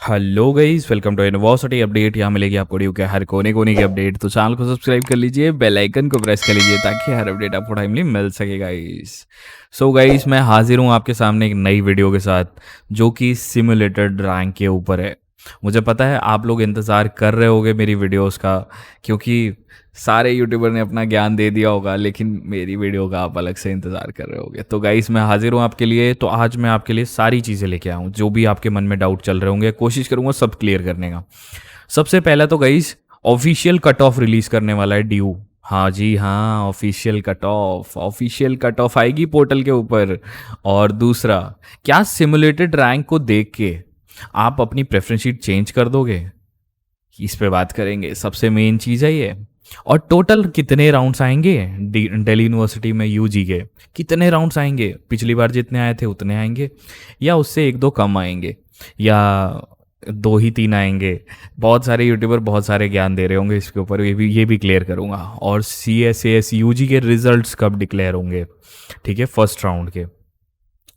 Hello guys, welcome to university update. यहाँ मिलेगी आपको ड्यू के हर कोने कोने की अपडेट। तो चैनल को सब्सक्राइब कर लीजिए, बेल आइकन को प्रेस कर लीजिए ताकि हर अपडेट आपको टाइमली मिल सके गाइस। सो गाइस, मैं हाजिर हूँ आपके सामने एक नई वीडियो के साथ जो कि सिमुलेटेड रैंक के ऊपर है। मुझे पता है आप लोग इंतज़ार कर रहे होगे मेरी वीडियोस का, क्योंकि सारे यूट्यूबर ने अपना ज्ञान दे दिया होगा, लेकिन मेरी वीडियो का आप अलग से इंतज़ार कर रहे होगे। तो गाइस, मैं हाजिर हूँ आपके लिए। तो आज मैं आपके लिए सारी चीज़ें लेके आया हूँ, जो भी आपके मन में डाउट चल रहे होंगे कोशिश करूँगा सब क्लियर करने का। सबसे पहला तो guys, official cut off release करने वाला है ड्यू। हाँ जी हाँ, ऑफिशियल कट ऑफ आएगी पोर्टल के ऊपर। और दूसरा, क्या सिमुलेटेड रैंक को देख के आप अपनी प्रेफरेंस शीट चेंज कर दोगे? इस पे बात करेंगे, सबसे मेन चीज़ है ये। और टोटल कितने राउंड्स आएंगे दिल्ली यूनिवर्सिटी में यूजी के, कितने राउंड्स आएंगे? पिछली बार जितने आए थे उतने आएंगे, या उससे एक दो कम आएंगे, या दो ही तीन आएंगे? बहुत सारे यूट्यूबर बहुत सारे ज्ञान दे रहे होंगे इसके ऊपर, ये भी क्लियर करूंगा। और CSAS यूजी के रिजल्ट्स कब डिक्लेयर होंगे, ठीक है, फर्स्ट राउंड के,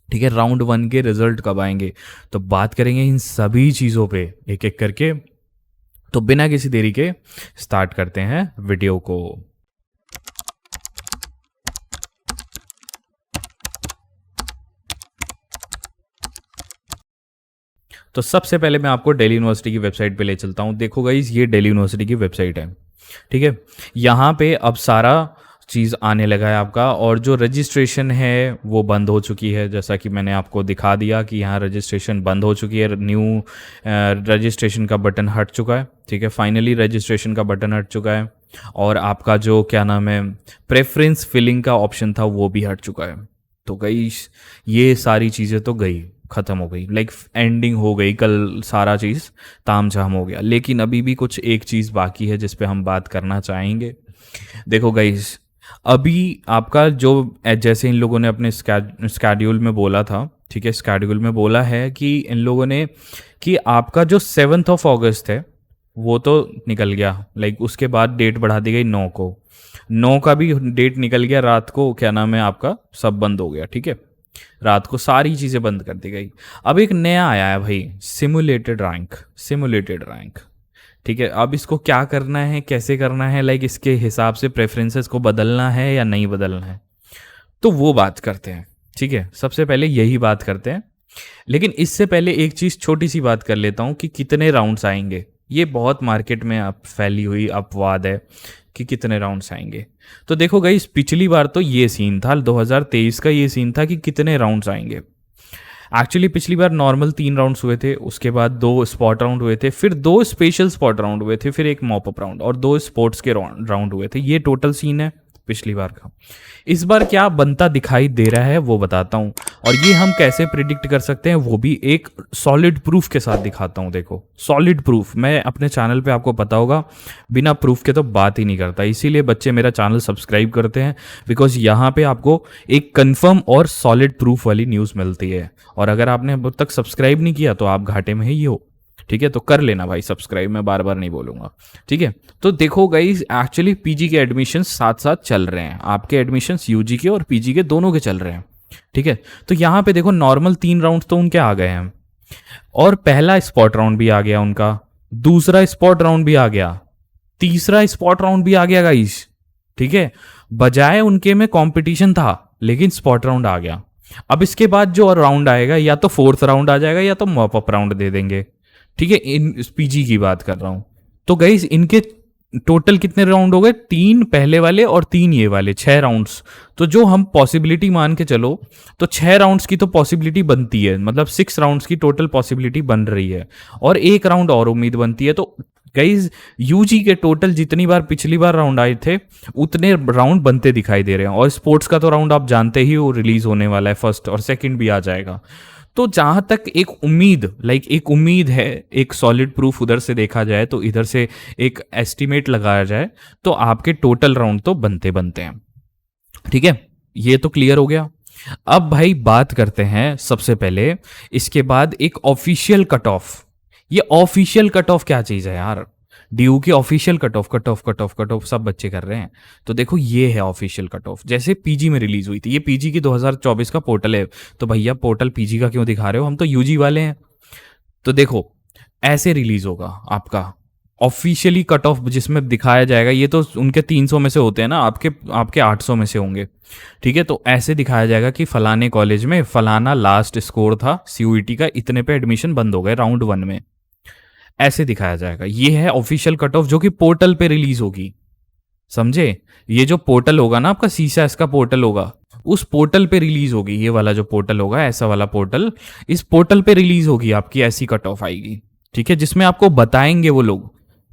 ठीक है, राउंड 1 के रिजल्ट कब आएंगे? तो बात करेंगे इन सभी चीज़ों पे एक एक करके। तो बिना किसी देरी के स्टार्ट करते हैं वीडियो को। तो सबसे पहले मैं आपको दिल्ली यूनिवर्सिटी की वेबसाइट पे ले चलता हूँ। देखो गाइस, ये दिल्ली यूनिवर्सिटी की वेबसाइट है, ठीक है। यहाँ पे अब सारा चीज़ आने लगा है आपका, और जो रजिस्ट्रेशन है वो बंद हो चुकी है, जैसा कि मैंने आपको दिखा दिया कि यहाँ रजिस्ट्रेशन बंद हो चुकी है। न्यू रजिस्ट्रेशन का बटन हट चुका है, ठीक है, फाइनली रजिस्ट्रेशन का बटन हट चुका है। और आपका जो क्या नाम है, प्रेफरेंस फिलिंग का ऑप्शन था वो भी हट चुका है। तो गई, ये सारी चीज़ें तो गई, ख़त्म हो गई, लाइक एंडिंग हो गई कल, सारा चीज़ तामझाम हो गया। लेकिन अभी भी कुछ एक चीज़ बाकी है जिस पे हम बात करना चाहेंगे। देखो गाइस, अभी आपका जो जैसे इन लोगों ने अपने स्केड्यूल में बोला था, ठीक है, स्केड्यूल में बोला है कि इन लोगों ने कि आपका जो 7 अगस्त है वो तो निकल गया, लाइक उसके बाद डेट बढ़ा दी गई 9 को। 9 का भी डेट निकल गया, रात को क्या नाम है आपका सब बंद हो गया, ठीक है, रात को सारी चीज़ें बंद कर दी गई। अब एक नया आया है भाई, सिमुलेटेड रैंक, ठीक है। अब इसको क्या करना है, कैसे करना है, लाइक इसके हिसाब से प्रेफरेंसेस को बदलना है या नहीं बदलना है, तो वो बात करते हैं, ठीक है। सबसे पहले यही बात करते हैं, लेकिन इससे पहले एक चीज़ छोटी सी बात कर लेता हूँ कि कितने राउंड्स आएंगे। ये बहुत मार्केट में अब फैली हुई अपवाद है कि कितने राउंड्स आएंगे। तो देखो गाइस, पिछली बार तो ये सीन था, 2023 का ये सीन था कि कितने राउंड्स आएंगे। एक्चुअली पिछली बार नॉर्मल 3 राउंड्स हुए थे, उसके बाद 2 स्पॉट राउंड हुए थे, फिर 2 स्पेशल स्पॉट राउंड हुए थे, फिर एक मॉप अप राउंड और 2 स्पोर्ट्स के राउंड हुए थे। ये टोटल सीन है पिछली बार का। इस बार क्या बनता दिखाई दे रहा है वो बताता हूँ, और ये हम कैसे प्रिडिक्ट कर सकते हैं वो भी एक सॉलिड प्रूफ के साथ दिखाता हूँ। देखो, सॉलिड प्रूफ, मैं अपने चैनल पे आपको पता होगा बिना प्रूफ के तो बात ही नहीं करता, इसीलिए बच्चे मेरा चैनल सब्सक्राइब करते हैं, बिकॉज यहाँ पे आपको एक कंफर्म और सॉलिड प्रूफ वाली न्यूज़ मिलती है। और अगर आपने अब तक सब्सक्राइब नहीं किया तो आप घाटे में ही हो, ठीक है, तो कर लेना भाई सब्सक्राइब, मैं बार बार नहीं बोलूँगा, ठीक है। तो देखो गाइस, एक्चुअली पीजी के एडमिशन साथ साथ चल रहे हैं, आपके एडमिशन्स यूजी के और पीजी के दोनों के चल रहे हैं, ठीक है। तो यहाँ पे देखो, नॉर्मल 3 राउंड तो उनके आ गए हैं, और पहला स्पॉट राउंड भी आ गया उनका, दूसरा स्पॉट राउंड भी आ गया, तीसरा स्पॉट राउंड भी आ गया गाइस, ठीक है। बजाय उनके में कंपटीशन था, लेकिन स्पॉट राउंड आ गया। अब इसके बाद जो राउंड आएगा, या तो 4th राउंड आ जाएगा या तो मॉप अप राउंड दे देंगे, ठीक है। इन पीजी की बात कर रहा हूं। तो गाइस, इनके टोटल कितने राउंड हो गए? 3 पहले वाले और 3 ये वाले, 6 राउंड्स। तो जो हम पॉसिबिलिटी मान के चलो, तो 6 राउंड्स की तो पॉसिबिलिटी बनती है, मतलब 6 राउंड्स की टोटल पॉसिबिलिटी बन रही है, और एक राउंड और उम्मीद बनती है। तो गाइज, यूजी के टोटल जितनी बार पिछली बार राउंड आए थे उतने राउंड बनते दिखाई दे रहे हैं। और स्पोर्ट्स का तो राउंड आप जानते ही वो रिलीज होने वाला है, फर्स्ट और सेकंड भी आ जाएगा। तो जहां तक एक उम्मीद, एक उम्मीद है, एक सॉलिड प्रूफ उधर से देखा जाए, तो इधर से एक एस्टिमेट लगाया जाए, तो आपके टोटल राउंड तो बनते बनते हैं, ठीक है। ये तो क्लियर हो गया। अब भाई बात करते हैं सबसे पहले, इसके बाद एक ऑफिशियल कट ऑफ। ये ऑफिशियल कट ऑफ क्या चीज़ है यार? ड्यू की ऑफिशियल कट ऑफ सब बच्चे कर रहे हैं। तो देखो, ये है ऑफिशियल कट ऑफ, जैसे पीजी में रिलीज हुई थी। ये पीजी की 2024 का पोर्टल है, तो भैया पोर्टल पीजी का क्यों दिखा रहे हो? हम तो यूजी वाले हैं। तो देखो, ऐसे रिलीज होगा आपका ऑफिशियली कट ऑफ, जिसमें दिखाया जाएगा, ये तो उनके 300 में से होते हैं ना, आपके आपके 800 में से होंगे, ठीक है। तो ऐसे दिखाया जाएगा कि फलाने कॉलेज में फलाना लास्ट स्कोर था सीयूईटी का, इतने पे एडमिशन बंद हो गए राउंड 1 में, ऐसे दिखाया जाएगा। ये है ऑफिशियल कट ऑफ जो कि पोर्टल पे रिलीज होगी, समझे। ये जो पोर्टल होगा ना आपका सीसैस का पोर्टल होगा, उस पोर्टल पे रिलीज होगी, ये वाला जो पोर्टल होगा ऐसा वाला पोर्टल, इस पोर्टल पे रिलीज होगी आपकी ऐसी कट ऑफ आएगी, ठीक है, जिसमें आपको बताएंगे वो लोग।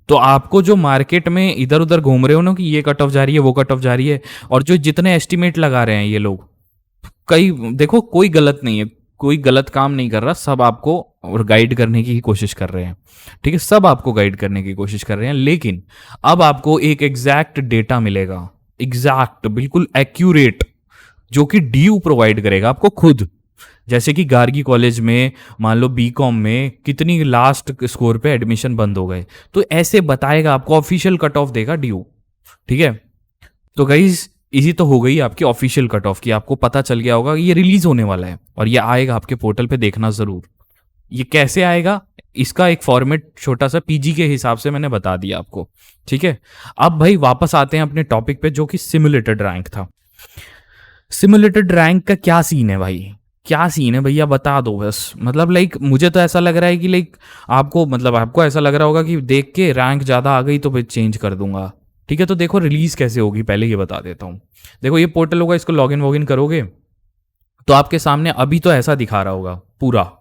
तो आपको जो मार्केट में इधर उधर घूम रहे हो ना कि ये कट ऑफ जा रही है वो कट ऑफ जा रही है, और जो जितने एस्टिमेट लगा रहे हैं ये लोग, कई देखो कोई गलत नहीं है, कोई गलत काम नहीं कर रहा, सब आपको और गाइड करने की ही कोशिश कर रहे हैं, ठीक है, सब आपको गाइड करने की कोशिश कर रहे हैं। लेकिन अब आपको एक एग्जैक्ट डेटा मिलेगा, एग्जैक्ट बिल्कुल एक्यूरेट, जो कि डीयू प्रोवाइड करेगा आपको खुद। जैसे कि गार्गी कॉलेज में मान लो बीकॉम में कितनी लास्ट स्कोर पे एडमिशन बंद हो गए, तो ऐसे बताएगा आपको, ऑफिशियल कट ऑफ देगा डीयू, ठीक है। तो गाइस इसी तो हो गई आपकी ऑफिशियल कट ऑफ की, आपको पता चल गया होगा ये रिलीज होने वाला है और ये आएगा आपके पोर्टल पे, देखना जरूर। ये कैसे आएगा, इसका एक फॉर्मेट छोटा सा पीजी के हिसाब से मैंने बता दिया आपको, ठीक है। अब भाई वापस आते हैं अपने टॉपिक पे जो कि सिमुलेटेड रैंक था। सिमुलेटेड रैंक का क्या सीन है भाई, क्या सीन है भैया बता दो बस। मतलब लाइक मुझे तो ऐसा लग रहा है कि लाइक आपको, मतलब आपको ऐसा लग रहा होगा कि देख के रैंक ज़्यादा आ गई तो फिर चेंज कर दूंगा, ठीक है। तो देखो रिलीज कैसे होगी पहले ये बता देता हूँ। देखो ये पोर्टल होगा, इसको लॉगिन वॉगिन करोगे तो आपके सामने अभी तो ऐसा दिखा रहा होगा पूरा,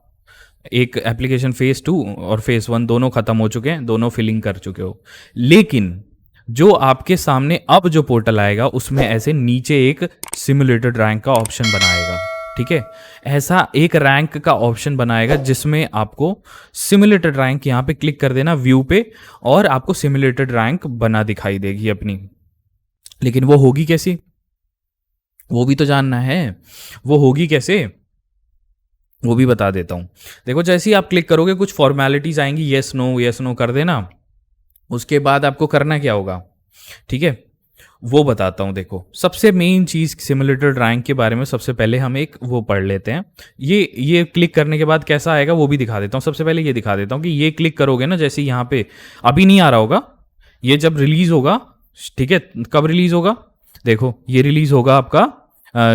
एक एप्लीकेशन फेज 2 और फेज 1 दोनों खत्म हो चुके हैं, दोनों फिलिंग कर चुके हो। लेकिन जो आपके सामने अब जो पोर्टल आएगा उसमें ऐसे नीचे एक सिमुलेटेड रैंक का ऑप्शन बनाएगा, ठीक है। ऐसा एक रैंक का ऑप्शन बनाएगा जिसमें आपको सिमुलेटेड रैंक, यहाँ पे क्लिक कर देना व्यू पे, और आपको सिमुलेटेड रैंक बना दिखाई देगी अपनी। लेकिन वो होगी कैसी, वो भी तो जानना है, वो होगी कैसे, वो भी बता देता हूँ। देखो जैसे ही आप क्लिक करोगे कुछ फॉर्मेलिटीज आएंगी, येस नो कर देना। उसके बाद आपको करना क्या होगा, ठीक है, वो बताता हूँ। देखो सबसे मेन चीज सिमुलेटेड रैंक के बारे में सबसे पहले हम एक वो पढ़ लेते हैं। ये क्लिक करने के बाद कैसा आएगा वो भी दिखा देता हूँ। सबसे पहले ये दिखा देता हूँ कि ये क्लिक करोगे ना, जैसे यहाँ पे अभी नहीं आ रहा होगा, ये जब रिलीज होगा, ठीक है, कब रिलीज होगा, देखो ये रिलीज होगा आपका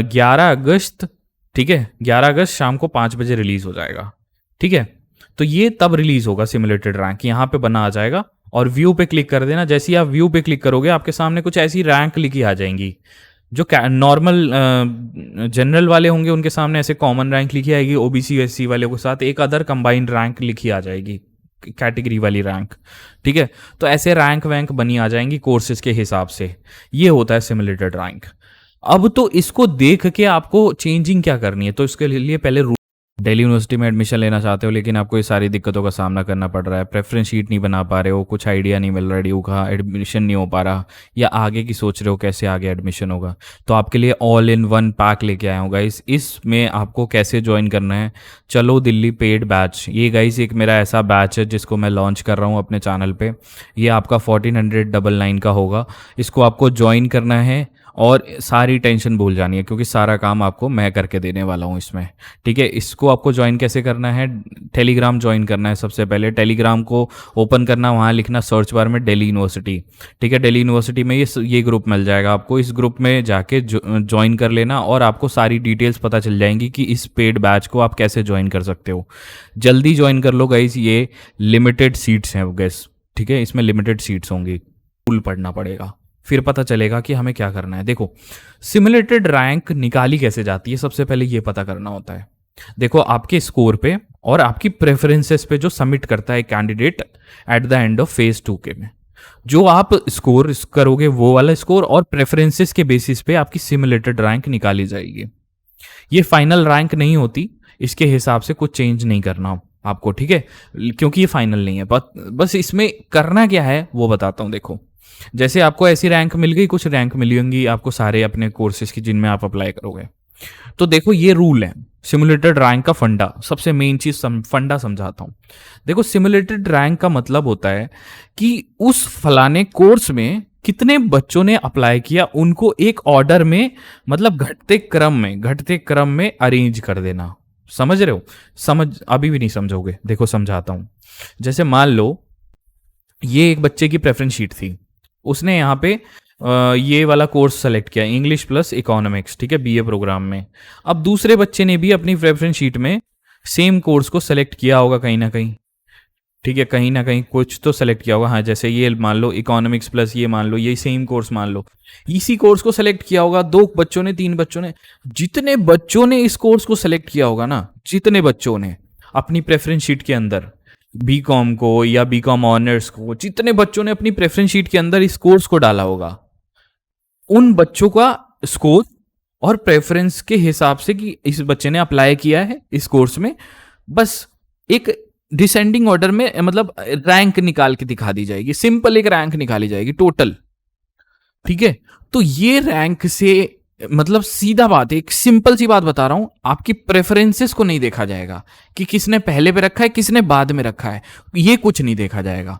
11 अगस्त, ठीक है, 11 अगस्त शाम को 5 बजे रिलीज हो जाएगा, ठीक है। तो ये तब रिलीज होगा सिमुलेटेड रैंक, यहाँ पे बना आ जाएगा और व्यू पे क्लिक कर देना। जैसे ही आप व्यू पे क्लिक करोगे आपके सामने कुछ ऐसी रैंक लिखी आ जाएंगी। जो नॉर्मल जनरल वाले होंगे उनके सामने ऐसे कॉमन रैंक लिखी आएगी, ओबीसी एससी वाले के साथ एक अदर कंबाइंड रैंक लिखी आ जाएगी, कैटेगरी वाली रैंक, ठीक है। तो ऐसे रैंक वैंक बनी आ जाएंगी कोर्सेज के हिसाब से। ये होता है सिमुलेटेड रैंक। अब तो इसको देख के आपको चेंजिंग क्या करनी है, तो इसके लिए पहले दिल्ली यूनिवर्सिटी में एडमिशन लेना चाहते हो लेकिन आपको ये सारी दिक्कतों का सामना करना पड़ रहा है, प्रेफरेंस शीट नहीं बना पा रहे हो, कुछ आइडिया नहीं मिल रहा ड्यू का, एडमिशन नहीं हो पा रहा, या आगे की सोच रहे हो कैसे आगे एडमिशन होगा, तो आपके लिए ऑल इन वन पैक लेके आया हूँ गाइस। इसमें आपको कैसे ज्वाइन करना है, चलो दिल्ली पेड बैच। ये गाइस एक मेरा ऐसा बैच है जिसको मैं लॉन्च कर रहा हूँ अपने चैनल पे। ये आपका 1499 का होगा। इसको आपको ज्वाइन करना है और सारी टेंशन भूल जानी है क्योंकि सारा काम आपको मैं करके देने वाला हूँ इसमें, ठीक है। इसको आपको ज्वाइन कैसे करना है, टेलीग्राम ज्वाइन करना है। सबसे पहले टेलीग्राम को ओपन करना, वहाँ लिखना सर्च बार में दिल्ली यूनिवर्सिटी, ठीक है। दिल्ली यूनिवर्सिटी में ये ग्रुप मिल जाएगा आपको। इस ग्रुप में जाके ज्वाइन कर लेना और आपको सारी डिटेल्स पता चल जाएंगी कि इस पेड बैच को आप कैसे ज्वाइन कर सकते हो। जल्दी ज्वाइन कर लो गाइस, ये लिमिटेड सीट्स हैं गाइस, ठीक है, इसमें लिमिटेड सीट्स होंगी, फुल पढ़ना पड़ेगा, फिर पता चलेगा कि हमें क्या करना है। देखो सिमुलेटेड रैंक निकाली कैसे जाती है, सबसे पहले ये पता करना होता है। देखो आपके स्कोर पे और आपकी प्रेफरेंसेस पे जो सबमिट करता है candidate at the end of phase 2 के में, जो आप स्कोर करोगे वो वाला स्कोर और प्रेफरेंसेस के बेसिस पे आपकी सिमुलेटेड रैंक निकाली जाएगी। ये फाइनल रैंक नहीं होती, इसके हिसाब से कुछ चेंज नहीं करना आपको, ठीक है, क्योंकि ये फाइनल नहीं है। बस इसमें करना क्या है वो बताता हूँ। देखो जैसे आपको ऐसी रैंक मिल गई, कुछ रैंक मिली होंगी आपको सारे अपने कोर्सेज की जिनमें आप अप्लाई करोगे, तो देखो ये रूल है सिमुलेटेड रैंक का फंडा। सबसे मेन चीज फंडा समझाता हूं। देखो सिमुलेटेड रैंक का मतलब होता है कि उस फलाने कोर्स में कितने बच्चों ने अप्लाई किया उनको एक ऑर्डर में, मतलब घटते क्रम में अरेंज कर देना, समझ रहे हो? समझ अभी भी नहीं समझोगे, देखो समझाता हूं। जैसे मान लो ये एक बच्चे की प्रेफरेंस शीट थी, उसने यहाँ पे ये वाला कोर्स सेलेक्ट किया, इंग्लिश प्लस इकोनॉमिक्स, ठीक है, बीए प्रोग्राम में। अब दूसरे बच्चे ने भी अपनी प्रेफरेंस शीट में सेम कोर्स को सेलेक्ट किया होगा कहीं ना कहीं, ठीक है, कहीं ना कहीं कुछ तो सेलेक्ट किया होगा। हाँ, जैसे ये मान लो इकोनॉमिक्स प्लस ये मान लो ये सेम कोर्स मान लो, इसी कोर्स को सेलेक्ट किया होगा दो बच्चों ने, तीन बच्चों ने। जितने बच्चों ने इस कोर्स को सेलेक्ट किया होगा ना, जितने बच्चों ने अपनी प्रेफरेंस शीट के अंदर बीकॉम को या बीकॉम ऑनर्स को, जितने बच्चों ने अपनी प्रेफरेंस शीट के अंदर इस कोर्स को डाला होगा, उन बच्चों का स्कोर और प्रेफरेंस के हिसाब से कि इस बच्चे ने अप्लाई किया है इस कोर्स में, बस एक डिसेंडिंग ऑर्डर में मतलब रैंक निकाल के दिखा दी जाएगी, सिंपल एक रैंक निकाली जाएगी टोटल, ठीक है। तो ये रैंक से मतलब सीधा बात है, एक सिंपल सी बात बता रहा हूं, आपकी प्रेफरेंसेस को नहीं देखा जाएगा कि किसने पहले पे रखा है किसने बाद में रखा है, ये कुछ नहीं देखा जाएगा।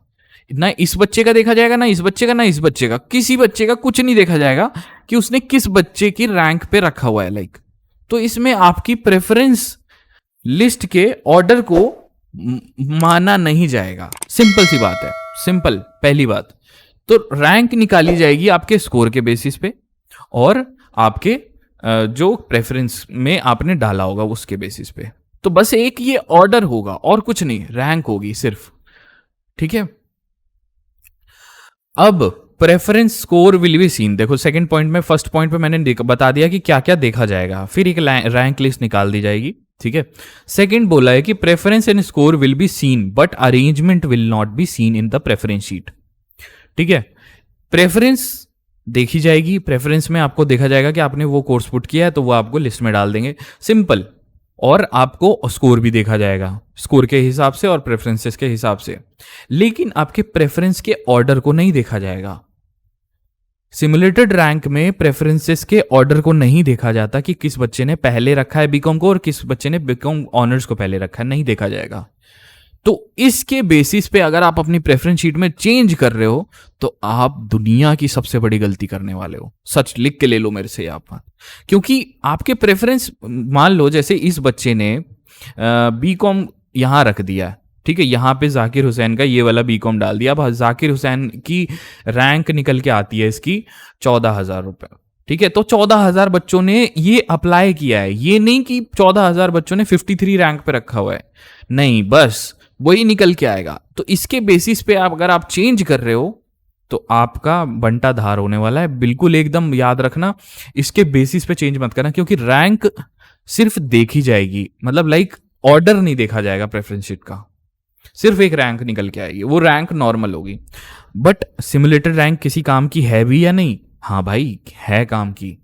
ना इस बच्चे का देखा जाएगा, ना इस बच्चे का, ना इस बच्चे का, किसी बच्चे का कुछ नहीं देखा जाएगा कि उसने किस बच्चे की रैंक पे रखा हुआ है, लाइक। तो इसमें आपकी प्रेफरेंस लिस्ट के ऑर्डर को माना नहीं जाएगा, सिंपल सी बात है, सिंपल पहली बात। तो रैंक निकाली जाएगी आपके स्कोर के बेसिस पे और आपके जो प्रेफरेंस में आपने डाला होगा उसके बेसिस पे। तो बस एक ये ऑर्डर होगा और कुछ नहीं, रैंक होगी सिर्फ, ठीक है। अब preference score will be seen, देखो सेकंड पॉइंट में, फर्स्ट पॉइंट पे मैंने बता दिया कि क्या क्या देखा जाएगा, फिर एक रैंक लिस्ट निकाल दी जाएगी, ठीक है। सेकंड बोला है कि preference and score will be seen but arrangement will not be seen in the preference sheet, ठीक है। प्रेफरेंस देखी जाएगी, प्रेफरेंस में आपको देखा जाएगा कि आपने वो कोर्स पुट किया है तो वो आपको लिस्ट में डाल देंगे, सिंपल। और आपको स्कोर भी देखा जाएगा, स्कोर के हिसाब से और प्रेफरेंसेस के हिसाब से, लेकिन आपके प्रेफरेंस के ऑर्डर को नहीं देखा जाएगा। सिमुलेटेड रैंक में प्रेफरेंसेस के ऑर्डर को नहीं देखा जाता कि किस बच्चे ने पहले रखा है बीकॉम को और किस बच्चे ने बीकॉम ऑनर्स को पहले रखा है, नहीं देखा जाएगा। तो इसके बेसिस पे अगर आप अपनी प्रेफरेंस शीट में चेंज कर रहे हो तो आप दुनिया की सबसे बड़ी गलती करने वाले हो, सच लिख के ले लो मेरे से आप बात। क्योंकि आपके प्रेफरेंस, मान लो जैसे इस बच्चे ने बीकॉम यहां रख दिया, ठीक है, यहां पे जाकिर हुसैन का ये वाला बीकॉम डाल दिया। अब जाकिर हुसैन की रैंक निकल के आती है इसकी 14,000 रुपए, ठीक है। तो 14,000 बच्चों ने ये अप्लाई किया है, ये नहीं कि 14,000 बच्चों ने 53 रैंक पे रखा हुआ है, नहीं, बस वही निकल के आएगा। तो इसके बेसिस पे आप अगर आप चेंज कर रहे हो तो आपका बंटा धार होने वाला है, बिल्कुल एकदम याद रखना। इसके बेसिस पे चेंज मत करना, क्योंकि रैंक सिर्फ देखी जाएगी, मतलब लाइक ऑर्डर नहीं देखा जाएगा प्रेफरेंस शीट का, सिर्फ एक रैंक निकल के आएगी, वो रैंक नॉर्मल होगी। बट सिमुलेटेड रैंक किसी काम की है भी या नहीं? हाँ भाई, है काम की।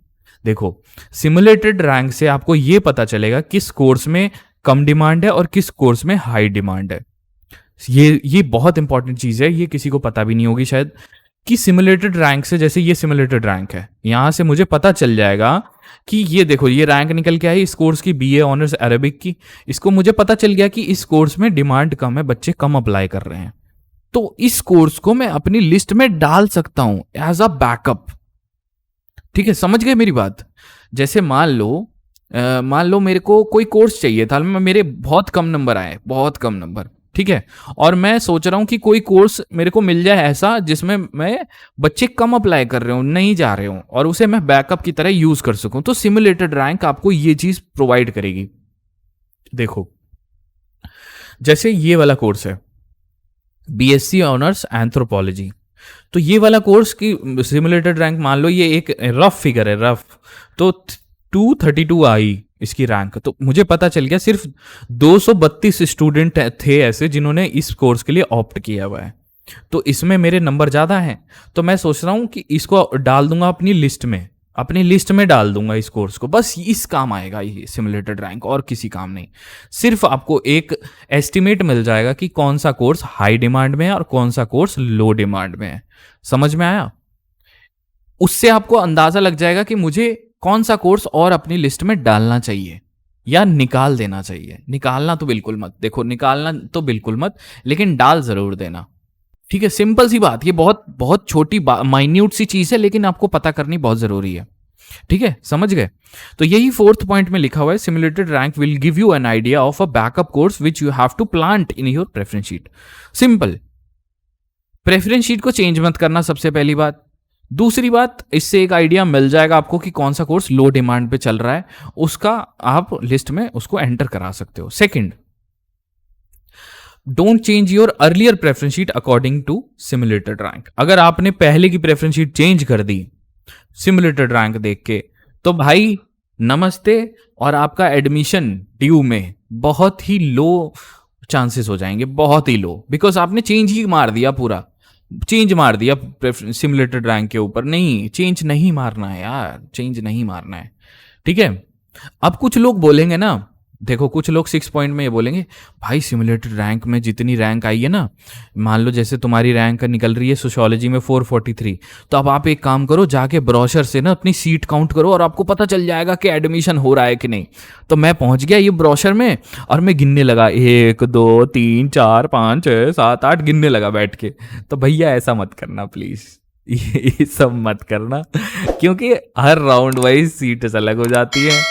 देखो, सिमुलेटेड रैंक से आपको ये पता चलेगा किस कोर्स में कम डिमांड है और किस कोर्स में हाई डिमांड है। ये बहुत इंपॉर्टेंट चीज है, ये किसी को पता भी नहीं होगी शायद, कि सिमुलेटेड रैंक से, जैसे ये सिमुलेटेड रैंक है, यहां से मुझे पता चल जाएगा कि ये देखो ये रैंक निकल के आई इस कोर्स की, बीए ऑनर्स अरेबिक की, इसको मुझे पता चल गया कि इस कोर्स में डिमांड कम है, बच्चे कम अप्लाई कर रहे हैं, तो इस कोर्स को मैं अपनी लिस्ट में डाल सकता हूं एज अ बैकअप, ठीक है। समझ गए मेरी बात? जैसे मान लो मेरे को कोई कोर्स चाहिए था, मेरे बहुत कम नंबर आए, बहुत कम नंबर, ठीक है, और मैं सोच रहा हूं कि कोई कोर्स मेरे को मिल जाए ऐसा जिसमें मैं बच्चे कम अप्लाई कर रहे हो, नहीं जा रहे हो, और उसे मैं बैकअप की तरह यूज कर सकूं। तो सिमुलेटेड रैंक आपको ये चीज प्रोवाइड करेगी। देखो, जैसे ये वाला कोर्स है बीएससी ऑनर्स एंथ्रोपोलॉजी, तो ये वाला कोर्स की सिमुलेटेड रैंक मान लो, ये एक रफ फिगर है, रफ, तो 232 आई इसकी रैंक। तो मुझे पता चल गया सिर्फ 232 स्टूडेंट थे ऐसे जिन्होंने इस कोर्स के लिए ऑप्ट किया हुआ है, तो इसमें मेरे नंबर ज्यादा हैं। तो मैं सोच रहा हूं कि इसको डाल दूंगा अपनी लिस्ट में डाल दूंगा इस कोर्स को, बस इस काम आएगा ये सिमुलेटेड रैंक, और किसी काम नहीं। सिर्फ आपको एक एस्टिमेट मिल जाएगा कि कौन सा कोर्स हाई डिमांड में है और कौन सा कोर्स लो डिमांड में है। समझ में आया? उससे आपको अंदाजा लग जाएगा कि मुझे कौन सा कोर्स और अपनी लिस्ट में डालना चाहिए या निकाल देना चाहिए। निकालना तो बिल्कुल मत, देखो निकालना तो बिल्कुल मत, लेकिन डाल जरूर देना, ठीक है। सिंपल सी बात, ये बहुत बहुत छोटी माइन्यूट सी चीज है, लेकिन आपको पता करनी बहुत जरूरी है। ठीक है, समझ गए? तो यही फोर्थ पॉइंट में लिखा हुआ है, simulated rank will give you an idea of a backup course which you have to plant in your preference sheet. Simple, preference sheet को चेंज मत करना, सबसे पहली बात। दूसरी बात, इससे एक आइडिया मिल जाएगा आपको कि कौन सा कोर्स लो डिमांड पे चल रहा है, उसका आप लिस्ट में उसको एंटर करा सकते हो। Second, don't change your earlier preference sheet according to simulated rank. अगर आपने पहले की प्रेफरेंस शीट चेंज कर दी सिमुलेटेड रैंक देख के, तो भाई नमस्ते, और आपका एडमिशन ड्यू में बहुत ही लो चांसेस हो जाएंगे, बहुत ही लो, बिकॉज आपने चेंज ही मार दिया, पूरा चेंज मार दिया सिमुलेटेड रैंक के ऊपर। नहीं, चेंज नहीं मारना है यार, चेंज नहीं मारना है, ठीक है। अब कुछ लोग बोलेंगे ना, देखो कुछ लोग 6 पॉइंट में ये बोलेंगे, भाई सिमुलेटेड रैंक में जितनी रैंक आई है ना, मान लो जैसे तुम्हारी रैंक निकल रही है सोशियोलॉजी में 443, तो अब आप एक काम करो, जाके ब्रोशर से ना अपनी सीट काउंट करो और आपको पता चल जाएगा कि एडमिशन हो रहा है कि नहीं। तो मैं पहुंच गया ये ब्रोशर में और मैं गिनने लगा, 1 2 3 4 5 6 7 8 गिनने लगा बैठ के। तो भैया ऐसा मत करना प्लीज, ये सब मत करना, क्योंकि हर राउंड वाइज सीट्स अलग हो जाती है,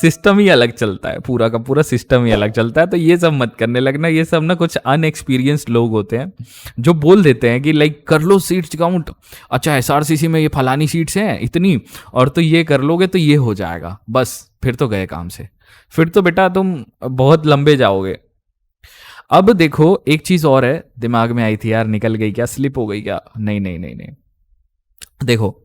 सिस्टम ही अलग चलता है, पूरा का पूरा सिस्टम ही अलग चलता है। तो ये सब मत करने लगना। ये सब ना कुछ अनएक्सपीरियंस्ड लोग होते हैं जो बोल देते हैं कि लाइक कर लो सीट्स काउंट, अच्छा एसआरसीसी में ये फलानी सीट्स हैं इतनी, और तो ये कर लोगे तो ये हो जाएगा, बस फिर तो गए काम से, फिर तो बेटा तुम बहुत लंबे जाओगे। अब देखो एक चीज और है, दिमाग में आई थी यार, निकल गई क्या, स्लिप हो गई क्या? नहीं नहीं नहीं नहीं, देखो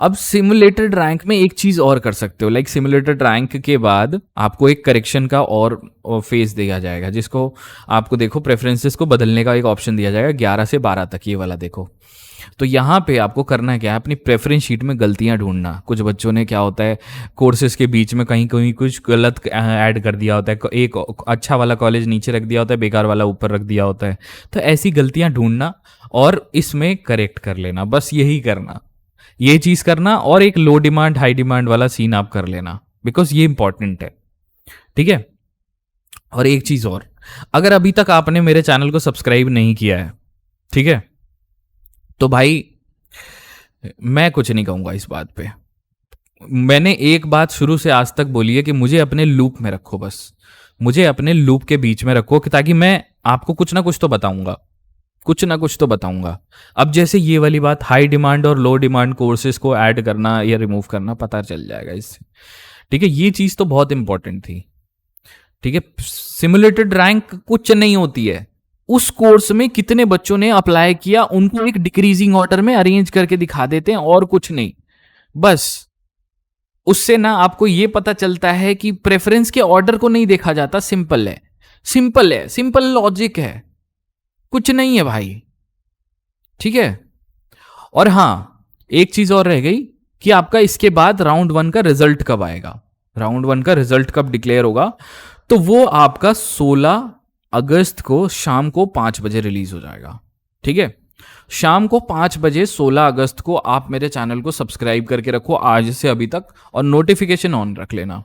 अब सिमुलेटेड रैंक में एक चीज और कर सकते हो, लाइक सिमुलेटेड रैंक के बाद आपको एक करेक्शन का और फेज दिया जाएगा, जिसको आपको देखो प्रेफरेंसेस को बदलने का एक ऑप्शन दिया जाएगा 11 से 12 तक, ये वाला देखो। तो यहाँ पे आपको करना क्या है, अपनी प्रेफरेंस शीट में गलतियां ढूंढना। कुछ बच्चों ने क्या होता है, कोर्सेज के बीच में कहीं कहीं कुछ गलत ऐड कर दिया होता है, एक अच्छा वाला कॉलेज नीचे रख दिया होता है, बेकार वाला ऊपर रख दिया होता है। तो ऐसी गलतियां ढूंढना और इसमें करेक्ट कर लेना, बस यही करना, ये चीज करना, और एक लो डिमांड हाई डिमांड वाला सीन आप कर लेना, बिकॉज ये इंपॉर्टेंट है, ठीक है। और एक चीज और, अगर अभी तक आपने मेरे चैनल को सब्सक्राइब नहीं किया है, ठीक है, तो भाई मैं कुछ नहीं कहूंगा इस बात पे। मैंने एक बात शुरू से आज तक बोली है कि मुझे अपने लूप में रखो, बस मुझे अपने लूप के बीच में रखो, कि ताकि मैं आपको कुछ ना कुछ तो बताऊंगा, कुछ ना कुछ तो बताऊंगा। अब जैसे ये वाली बात, हाई डिमांड और लो डिमांड कोर्सेज को ऐड करना या रिमूव करना, पता चल जाएगा इससे, ठीक है। ये चीज तो बहुत इंपॉर्टेंट थी, ठीक है। सिमुलेटेड रैंक कुछ नहीं होती है, उस कोर्स में कितने बच्चों ने अप्लाई किया उनको एक डिक्रीजिंग ऑर्डर में अरेंज करके दिखा देते हैं, और कुछ नहीं। बस उससे ना आपको ये पता चलता है कि प्रेफरेंस के ऑर्डर को नहीं देखा जाता, सिंपल है, सिंपल है, सिंपल लॉजिक है, कुछ नहीं है भाई, ठीक है। और हां, एक चीज और रह गई कि आपका इसके बाद राउंड 1 का रिजल्ट कब आएगा, राउंड 1 का रिजल्ट कब डिक्लेयर होगा, तो वो आपका 16 अगस्त को शाम को 5 बजे रिलीज हो जाएगा, ठीक है। शाम को 5 बजे 16 अगस्त को आप मेरे चैनल को सब्सक्राइब करके रखो आज से अभी तक, और नोटिफिकेशन ऑन रख लेना,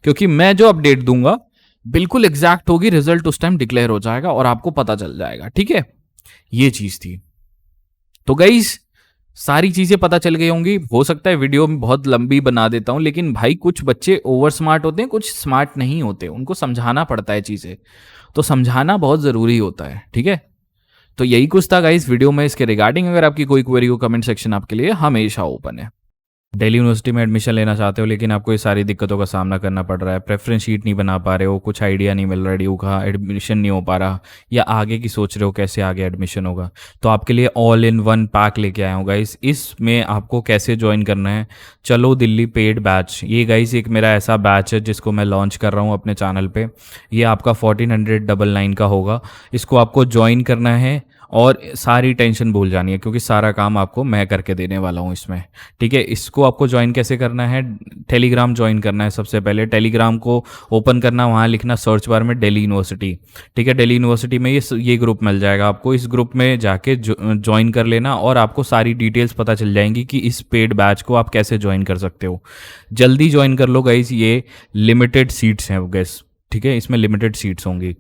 क्योंकि मैं जो अपडेट दूंगा बिल्कुल एग्जैक्ट होगी, रिजल्ट उस टाइम डिक्लेयर हो जाएगा और आपको पता चल जाएगा, ठीक है। ये चीज थी। तो गाइस सारी चीजें पता चल गई होंगी, हो सकता है वीडियो में बहुत लंबी बना देता हूं, लेकिन भाई कुछ बच्चे ओवर स्मार्ट होते हैं, कुछ स्मार्ट नहीं होते, उनको समझाना पड़ता है चीजें, तो समझाना बहुत जरूरी होता है, ठीक है। तो यही कुछ था गाइस वीडियो में इसके रिगार्डिंग। अगर आपकी कोई क्वेरी हो, कमेंट सेक्शन आपके लिए हमेशा ओपन है। दिल्ली यूनिवर्सिटी में एडमिशन लेना चाहते हो लेकिन आपको ये सारी दिक्कतों का सामना करना पड़ रहा है, प्रेफरेंस शीट नहीं बना पा रहे हो, कुछ आइडिया नहीं मिल रहा, ड्यू का एडमिशन नहीं हो पा रहा, या आगे की सोच रहे हो कैसे आगे एडमिशन होगा, तो आपके लिए ऑल इन वन पैक लेके आया हूँ गाइस। इसमें आपको कैसे ज्वाइन करना है, चलो दिल्ली पेड बैच, ये गाइस एक मेरा ऐसा बैच है जिसको मैं लॉन्च कर रहा हूँ अपने चैनल पे। ये आपका 1499 का होगा, इसको आपको ज्वाइन करना है और सारी टेंशन भूल जानी है, क्योंकि सारा काम आपको मैं करके देने वाला हूँ इसमें, ठीक है। इसको आपको ज्वाइन कैसे करना है, टेलीग्राम ज्वाइन करना है। सबसे पहले टेलीग्राम को ओपन करना, वहाँ लिखना सर्च बार में दिल्ली यूनिवर्सिटी, ठीक है। दिल्ली यूनिवर्सिटी में ये ग्रुप मिल जाएगा आपको, इस ग्रुप में जाके ज्वाइन कर लेना और आपको सारी डिटेल्स पता चल जाएंगी कि इस पेड बैच को आप कैसे ज्वाइन कर सकते हो। जल्दी ज्वाइन कर लो गाइस, ये लिमिटेड सीट्स हैं गैस, ठीक है, इसमें लिमिटेड सीट्स होंगी।